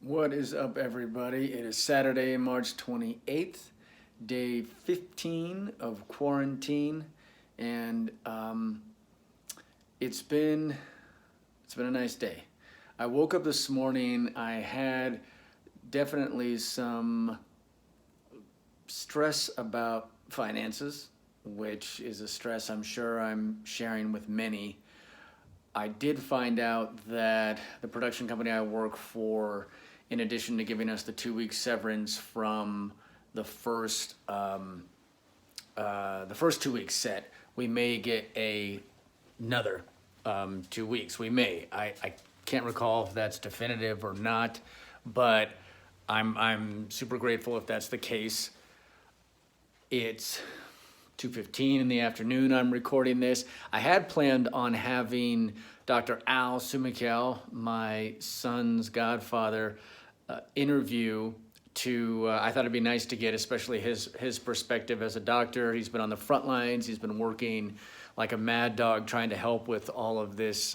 What is up, everybody? It is Saturday, March 28th, day 15 of quarantine, and it's been a nice day. I woke up this morning. I had definitely some stress about finances, which is a stress I'm sure I'm sharing with many. I did find out that the production company I work for, in addition to giving us the 2 week severance from the first 2 week set, we may get another 2 weeks. We may. I can't recall if that's definitive or not, but I'm super grateful if that's the case. It's 2:15 in the afternoon. I'm recording this. I had planned on having Dr. Al Sumikel, my son's godfather, interview to, I thought it'd be nice to get especially his perspective as a doctor. He's been on the front lines. He's been working like a mad dog trying to help with all of this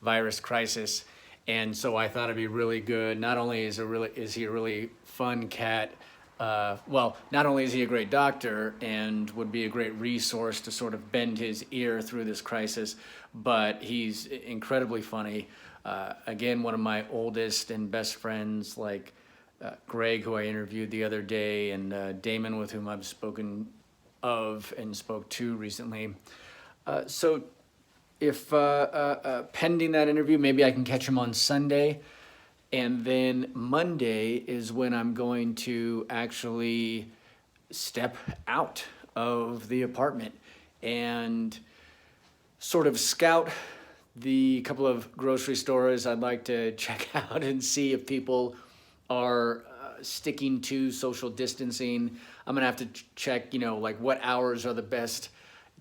virus crisis. And so I thought it'd be really good. Not only is he a really fun cat, not only is he a great doctor and would be a great resource to sort of bend his ear through this crisis, but he's incredibly funny. Again, one of my oldest and best friends, like Greg, who I interviewed the other day, and Damon, with whom I've spoken of and spoke to recently. So if pending that interview, maybe I can catch him on Sunday. And then Monday is when I'm going to actually step out of the apartment and sort of scout the couple of grocery stores I'd like to check out and see if people are sticking to social distancing. I'm gonna have to check, like what hours are the best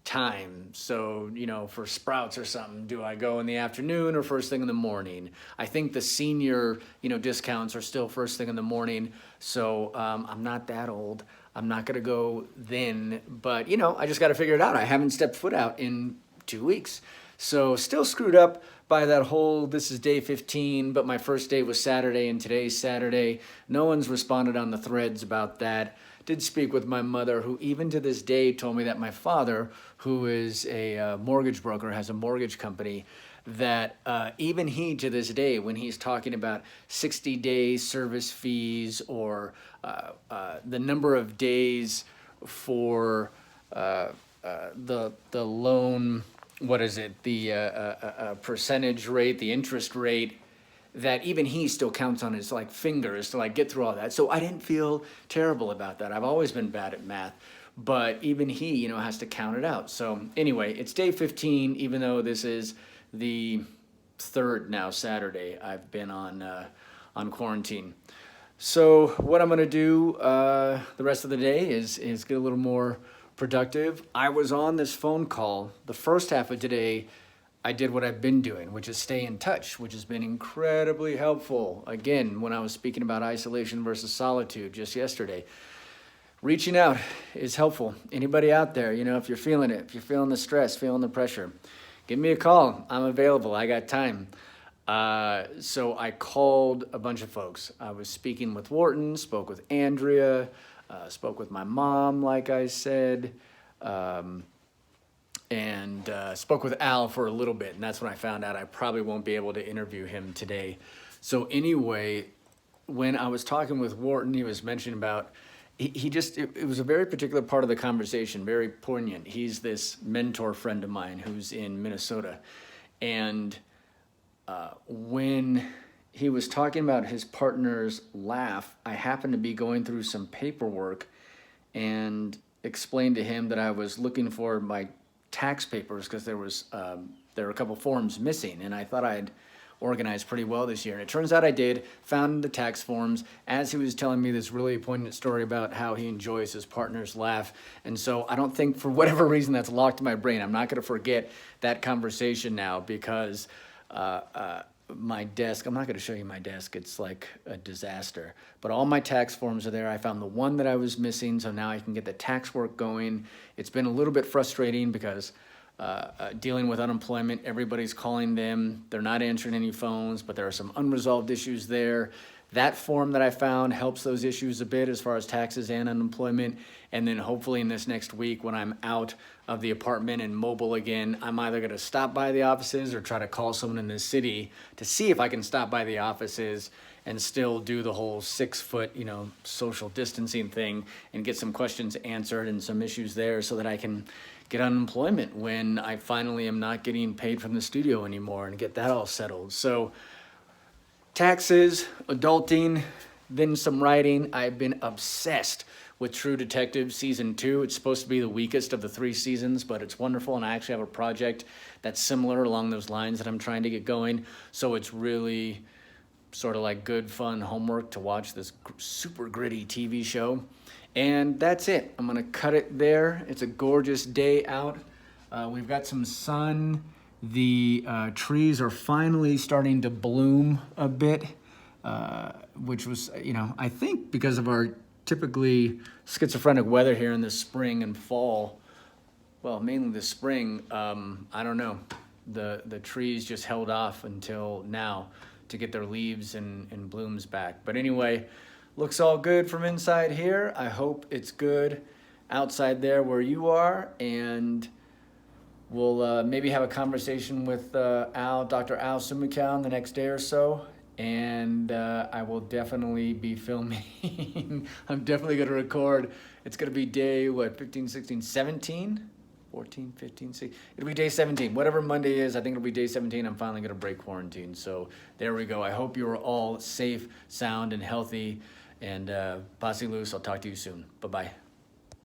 time. So, for Sprouts or something, do I go in the afternoon or first thing in the morning? I think the senior, discounts are still first thing in the morning. So I'm not that old. I'm not going to go then, but I just got to figure it out. I haven't stepped foot out in 2 weeks. So still screwed up by that whole, this is day 15, but my first day was Saturday and today's Saturday. No one's responded on the threads about that. Did speak with my mother, who even to this day told me that my father, who is a mortgage broker, has a mortgage company, that even he to this day, when he's talking about 60-day service fees or the number of days for the loan, what is it, the percentage rate, the interest rate, that even he still counts on his fingers to get through all that. So I didn't feel terrible about that. I've always been bad at math, but even he, has to count it out. So anyway, it's day 15, even though this is the third now Saturday I've been on quarantine. So what I'm gonna do the rest of the day is get a little more productive. I was on this phone call the first half of today. I did what I've been doing, which is stay in touch, which has been incredibly helpful. Again, when I was speaking about isolation versus solitude just yesterday, reaching out is helpful. Anybody out there, if you're feeling it, if you're feeling the stress, feeling the pressure, give me a call. I'm available. I got time. So I called a bunch of folks. I was speaking with Wharton, spoke with Andrea, spoke with my mom, like I said, and spoke with Al for a little bit, and that's when I found out I probably won't be able to interview him today. So anyway, when I was talking with Wharton, he was mentioning about, it was a very particular part of the conversation, very poignant. He's this mentor friend of mine who's in Minnesota, and when he was talking about his partner's laugh, I happened to be going through some paperwork and explained to him that I was looking for my tax papers because there were a couple forms missing, and I thought I'd organized pretty well this year. And it turns out I did, found the tax forms as he was telling me this really poignant story about how he enjoys his partner's laugh. And so I don't think, for whatever reason, that's locked in my brain. I'm not going to forget that conversation now because my desk, I'm not going to show you my desk. It's like a disaster. But all my tax forms are there. I found the one that I was missing, so now I can get the tax work going. It's been a little bit frustrating because dealing with unemployment, everybody's calling them. They're not answering any phones, but there are some unresolved issues there. that form that I found helps those issues a bit as far as taxes and unemployment. And then hopefully in this next week when I'm out of the apartment and mobile again, I'm either going to stop by the offices or try to call someone in the city to see if I can stop by the offices and still do the whole 6 foot, social distancing thing and get some questions answered and some issues there so that I can get unemployment when I finally am not getting paid from the studio anymore and get that all settled. So taxes, adulting, then some writing. I've been obsessed with True Detective Season 2. It's supposed to be the weakest of the 3 seasons, but it's wonderful, and I actually have a project that's similar along those lines that I'm trying to get going. So it's really sort of like good, fun homework to watch this super gritty TV show. And that's it. I'm gonna cut it there. It's a gorgeous day out. We've got some sun. The trees are finally starting to bloom a bit, which was, I think because of our typically schizophrenic weather here in the spring and fall, well, mainly the spring, I don't know, the trees just held off until now to get their leaves and blooms back. But anyway, looks all good from inside here. I hope it's good outside there where you are, and we'll maybe have a conversation with Dr. Al Sumikow in the next day or so. And I will definitely be filming. I'm definitely going to record. It's going to be day, 15, 16, 17? 14, 15, 16. It'll be day 17. Whatever Monday is, I think it'll be day 17. I'm finally going to break quarantine. So there we go. I hope you're all safe, sound, and healthy. And Posse Loose, I'll talk to you soon. Bye-bye.